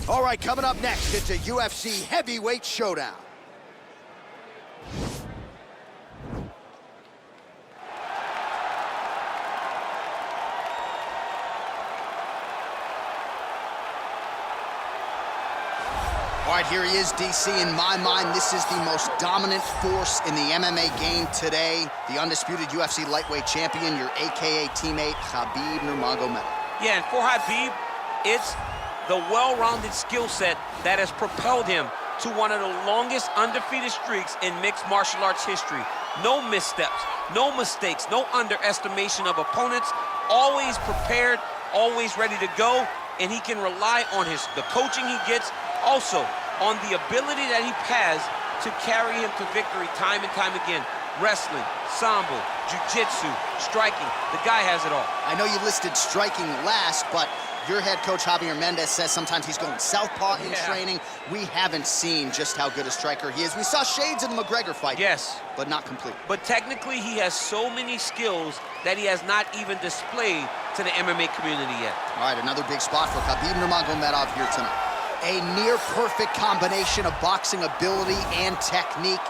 All right, coming up next, it's a UFC heavyweight showdown. All right, here he is, DC. In my mind, this is the most dominant force in the MMA game today. The undisputed UFC lightweight champion, your AKA teammate, Khabib Nurmagomedov. Yeah, and for Khabib, it's the well-rounded skill set that has propelled him to one of the longest undefeated streaks in mixed martial arts history. No missteps, no mistakes, no underestimation of opponents, always prepared, always ready to go, and he can rely on the coaching he gets, also on the ability that he has to carry him to victory time and time again. Wrestling, sambo, jiu-jitsu, striking, the guy has it all. I know you listed striking last, but your head coach, Javier Mendez, says sometimes he's going southpaw in training. We haven't seen just how good a striker he is. We saw shades in the McGregor fight. Yes. But not complete. But technically, he has so many skills that he has not even displayed to the MMA community yet. All right, another big spot for Khabib Nurmagomedov here tonight. A near-perfect combination of boxing ability and technique.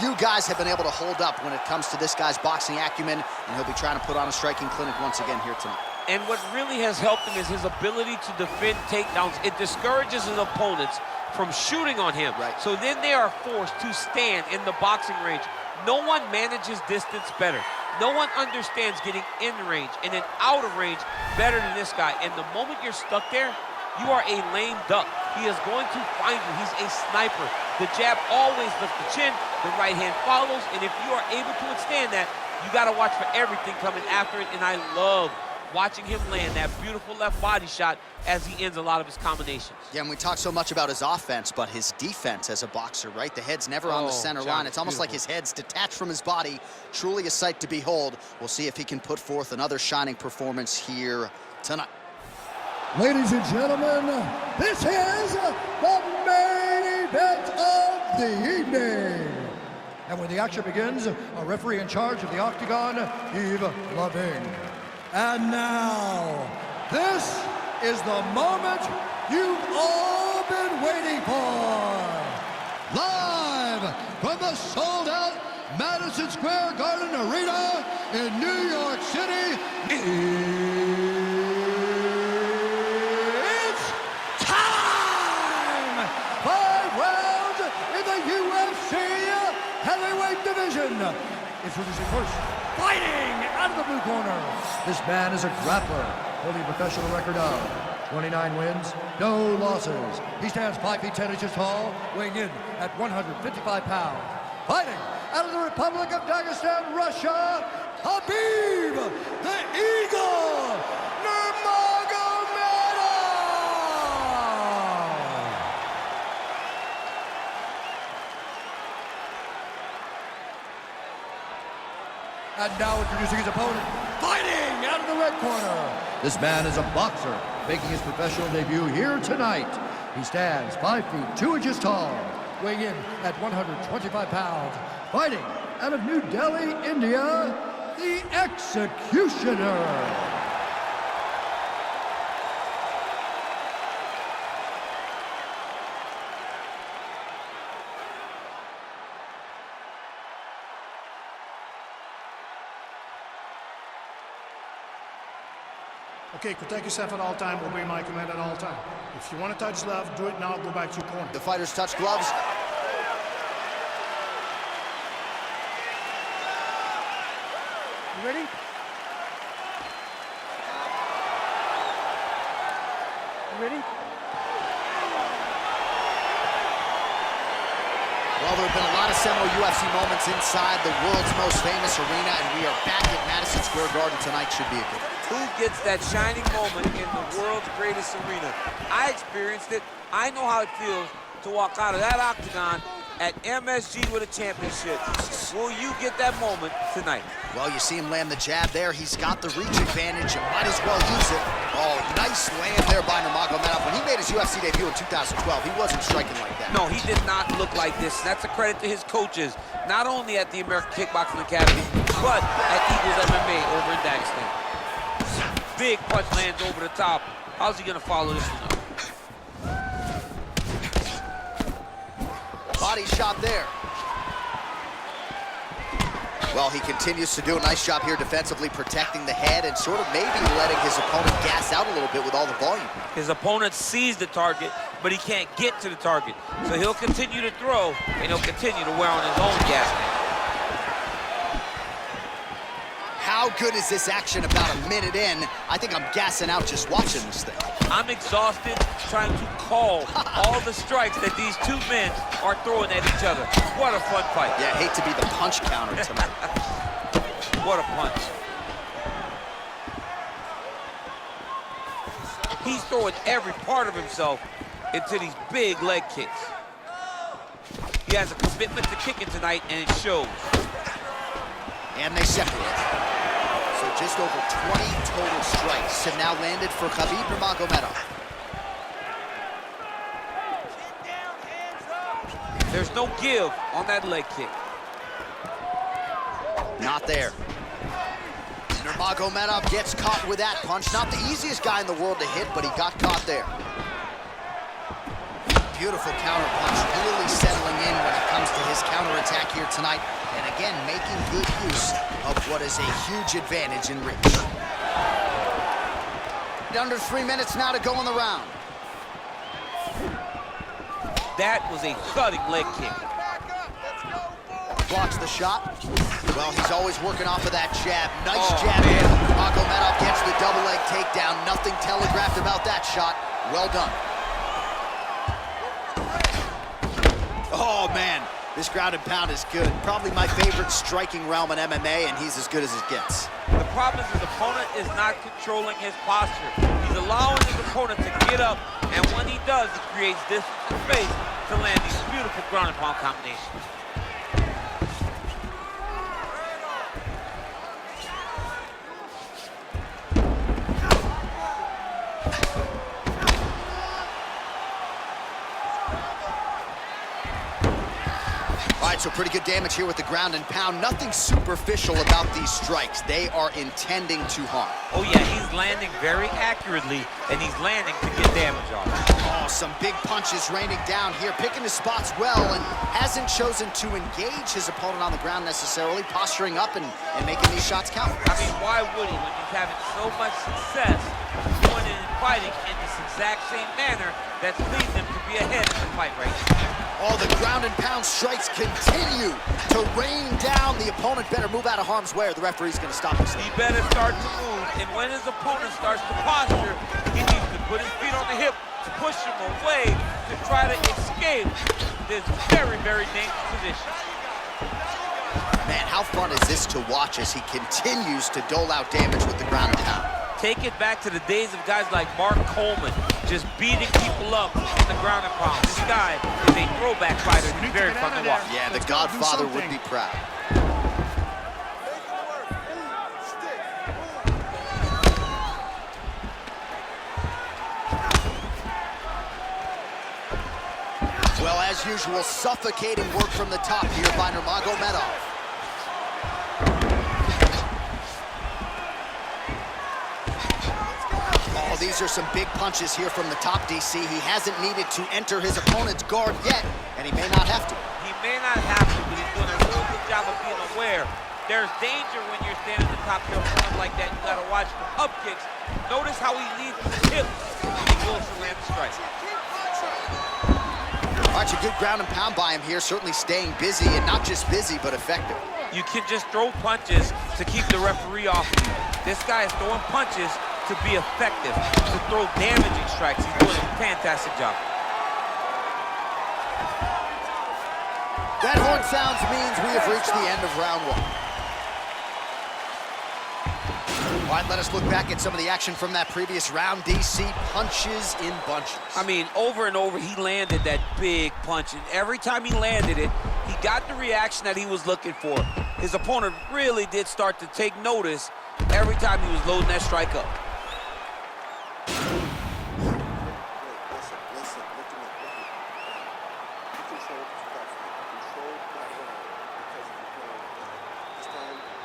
Few guys have been able to hold up when it comes to this guy's boxing acumen, and he'll be trying to put on a striking clinic once again here tonight. And what really has helped him is his ability to defend takedowns. It discourages his opponents from shooting on him. Right. So then they are forced to stand in the boxing range. No one manages distance better. No one understands getting in range and then out of range better than this guy. And the moment you're stuck there, you are a lame duck. He is going to find you. He's a sniper. The jab always lifts the chin. The right hand follows. And if you are able to withstand that, you got to watch for everything coming after it. And I love watching him land that beautiful left body shot as he ends a lot of his combinations. Yeah, and we talk so much about his offense, but his defense as a boxer, right? The head's never on the center line. It's almost like his head's detached from his body. Truly a sight to behold. We'll see if he can put forth another shining performance here tonight. Ladies and gentlemen, this is the main event of the evening. And when the action begins, a referee in charge of the Octagon, Yves Lavigne. And now, this is the moment you've all been waiting for. Live from the sold-out Madison Square Garden Arena in New York City, it's time! 5 rounds in the UFC heavyweight division. Introducing first, fighting out of the blue corner. This man is a grappler, holding a professional record of 29 wins, no losses. He stands 5 feet 10 inches tall, weighing in at 155 pounds. Fighting out of the Republic of Dagestan, Russia, Khabib the Eagle Nurmagomedov. And now introducing his opponent, fighting out of the red corner. This man is a boxer, making his professional debut here tonight. He stands 5 feet 2 inches tall, weighing in at 125 pounds. Fighting out of New Delhi, India, the Executioner. Okay, protect yourself at all time, obey my command at all time. If you want to touch gloves, do it now, go back to your corner. The fighters touch gloves. You ready? You ready? Well, there have been a lot of seminal UFC moments inside the world's most famous arena, and we are back at Madison Square Garden tonight. Should be a good one. Who gets that shining moment in the world's greatest arena? I experienced it. I know how it feels to walk out of that octagon at MSG with a championship. Will you get that moment tonight? Well, you see him land the jab there. He's got the reach advantage. You might as well use it. Oh, nice land there by Nurmagomedov. When he made his UFC debut in 2012, he wasn't striking like that. No, he did not look like this. That's a credit to his coaches, not only at the American Kickboxing Academy, but at Eagles MMA over in Dagestan. Big punch lands over the top. How's he gonna follow this one up? body shot there. Well, he continues to do a nice job here defensively, protecting the head and sort of maybe letting his opponent gas out a little bit with all the volume. His opponent sees the target, but he can't get to the target. So he'll continue to throw, and he'll continue to wear on his own gas tank. How good is this action about a minute in? I think I'm gassing out just watching this thing. I'm exhausted trying to call all the strikes that these two men are throwing at each other. What a fun fight. Yeah, I hate to be the punch counter tonight. What a punch. He's throwing every part of himself into these big leg kicks. He has a commitment to kicking tonight, and it shows. And they separate. So just over 20 total strikes have now landed for Khabib Nurmagomedov. There's no give on that leg kick. Not there. Nurmagomedov gets caught with that punch. Not the easiest guy in the world to hit, but he got caught there. Beautiful counter punch, really settling in when it comes to his counterattack here tonight. And again, making good use of what is a huge advantage in reach. Under 3 minutes now to go in the round. That was a thudding leg kick. Blocks the shot. Well, he's always working off of that jab. Nice jab. Man. Nurmagomedov gets the double leg takedown. Nothing telegraphed about that shot. Well done. Oh, man. This ground and pound is good. Probably my favorite striking realm in MMA, and he's as good as it gets. The problem is his opponent is not controlling his posture. He's allowing his opponent to get up, and when he does, he creates distance and space to land these beautiful ground and pound combinations. All right, so pretty good damage here with the ground and pound. Nothing superficial about these strikes. They are intending to harm. Oh yeah, he's landing very accurately, and he's landing to get damage off. Oh, some big punches raining down here, picking his spots well, and hasn't chosen to engage his opponent on the ground necessarily, posturing up and making these shots count. I mean, why would he when he's having so much success doing it and fighting in this exact same manner that's leading him to be ahead in the fight right now? Oh, the ground and pound strikes continue to rain down. The opponent better move out of harm's way or the referee's going to stop this. He better start to move, and when his opponent starts to posture, he needs to put his feet on the hip to push him away to try to escape this very, very dangerous position. Man, how fun is this to watch as he continues to dole out damage with the ground and pound? Take it back to the days of guys like Mark Coleman, just beating people up in the ground and pound. This guy is a throwback fighter. He's very fun to watch. Yeah, the Godfather would be proud. Well, as usual, suffocating work from the top here by Nurmagomedov. Oh, these are some big punches here from the top, DC. He hasn't needed to enter his opponent's guard yet, and he may not have to. He may not have to, but he's doing a real good job of being aware. There's danger when you're standing at the top of your opponent like that. You gotta watch for up kicks. Notice how he leads with his hips when he goes to land the strike. All right, a good ground and pound by him here, certainly staying busy, and not just busy, but effective. You can just throw punches to keep the referee off of you. This guy is throwing punches to be effective, to throw damaging strikes. He's doing a fantastic job. That horn sounds means we have reached the end of round one. All right, let us look back at some of the action from that previous round. DC, punches in bunches. I mean, over and over, he landed that big punch, and every time he landed it, he got the reaction that he was looking for. His opponent really did start to take notice every time he was loading that strike up.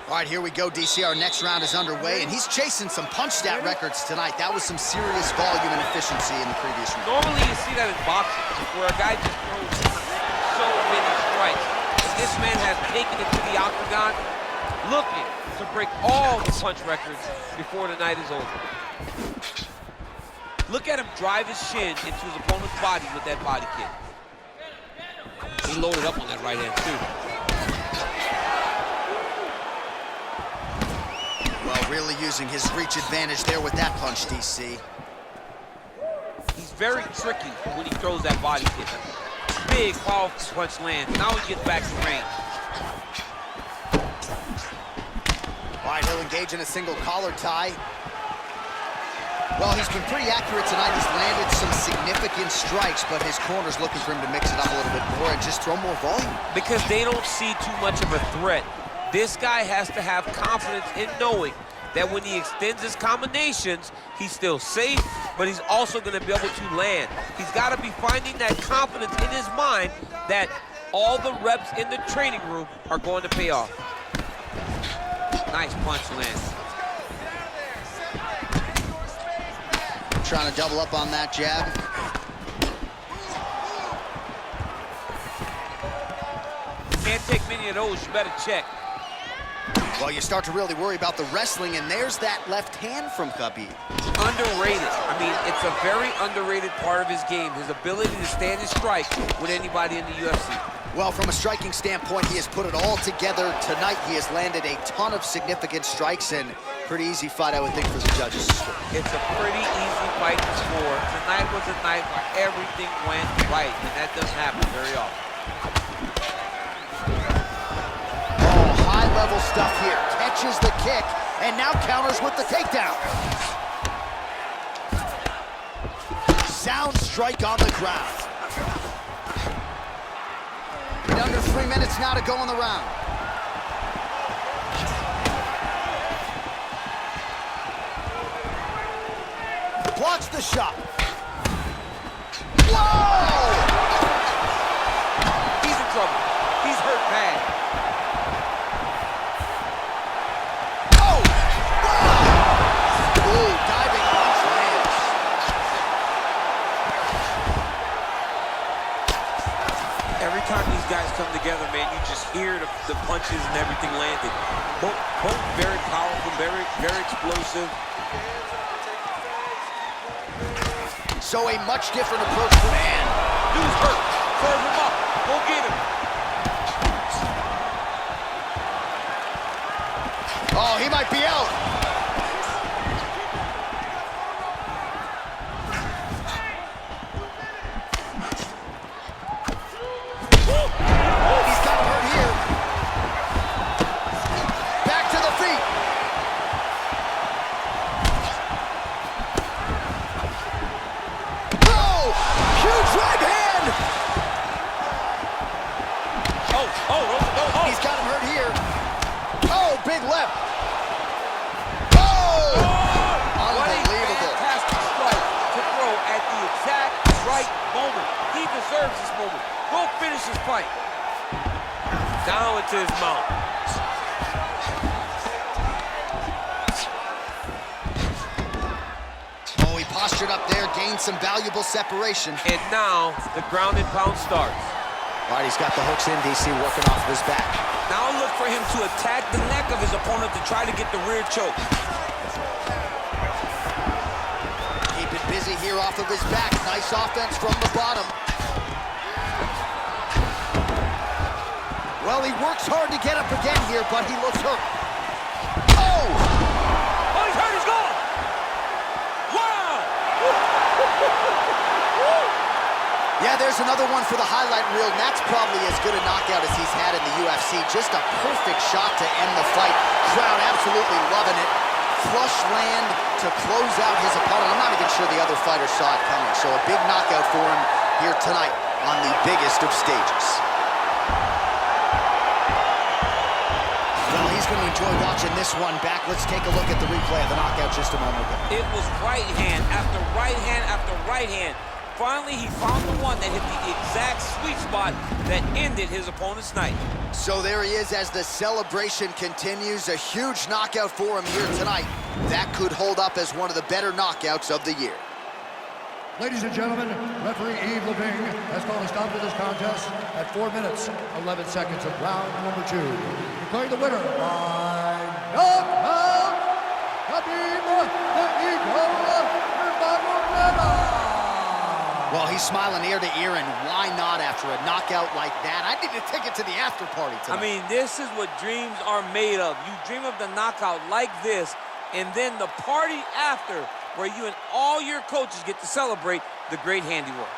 All right, here we go, DC. Our next round is underway, and he's chasing some punch stat records tonight. That was some serious volume and efficiency in the previous round. Normally, you see that in boxing, where a guy just throws so many strikes. And this man has taken it to the octagon, looking to break all the punch records before the night is over. Look at him drive his shin into his opponent's body with that body kick. He loaded up on that right hand, too. Well, really using his reach advantage there with that punch, DC. He's very tricky when he throws that body kick. Big, powerful punch lands. Now he gets back to range. All right, he'll engage in a single collar tie. Well, he's been pretty accurate tonight. He's landed some significant strikes, but his corner's looking for him to mix it up a little bit more and just throw more volume. Because they don't see too much of a threat. This guy has to have confidence in knowing that when he extends his combinations, he's still safe, but he's also going to be able to land. He's got to be finding that confidence in his mind that all the reps in the training room are going to pay off. Nice punch land. Trying to double up on that jab. Can't take many of those, you better check. Well, you start to really worry about the wrestling, and there's that left hand from Khabib. Underrated. I mean, it's a very underrated part of his game, his ability to stand and strike with anybody in the UFC. Well, from a striking standpoint, he has put it all together tonight. He has landed a ton of significant strikes, and pretty easy fight, I would think, for the judges to score. It's a pretty easy fight to score. Tonight was a night where everything went right, and that doesn't happen very often. High-level stuff here. Catches the kick, and now counters with the takedown. Sound strike on the ground. And under 3 minutes now to go in the round. Blocks the shot. Whoa! He's in trouble. He's hurt bad. Every time these guys come together, man, you just hear the punches and everything landed. Both very powerful, very explosive. So a much different approach. Man, dude's hurt. Serve him up. Go get him. Oh, he might be out. He's got him hurt here. Back to the feet. Oh, huge right hand. Oh. He's got him hurt here. Oh, big left. Fantastic strike to throw at the exact right moment. He deserves this moment. Go finish his fight. Down into his mount. Oh, he postured up there, gained some valuable separation. And now the ground and pound starts. All right, he's got the hooks in, DC, working off of his back. Now look for him to attack the neck of his opponent to try to get the rear choke. Busy here off of his back. Nice offense from the bottom. Well, he works hard to get up again here, but he looks hurt. Oh! Oh, he's hurt, he's gone! Wow! Yeah, there's another one for the highlight reel, and that's probably as good a knockout as he's had in the UFC. Just a perfect shot to end the fight. Crowd absolutely loving it. Flush land to close out his opponent. I'm not even sure the other fighter saw it coming. So a big knockout for him here tonight on the biggest of stages. Well, he's going to enjoy watching this one back. Let's take a look at the replay of the knockout just a moment ago. It was right hand after right hand after right hand. Finally, he found the one that hit the exact sweet spot that ended his opponent's night. So there he is as the celebration continues. A huge knockout for him here tonight. That could hold up as one of the better knockouts of the year. Ladies and gentlemen, referee Yves Leving has called a stop to this contest at 4 minutes, 11 seconds of round number 2. Declaring the winner by knockout, Khabib Nurmagomedov. Well, he's smiling ear to ear, and why not after a knockout like that? I need to take it to the after party tonight. I mean, this is what dreams are made of. You dream of the knockout like this, and then the party after, where you and all your coaches get to celebrate the great handiwork.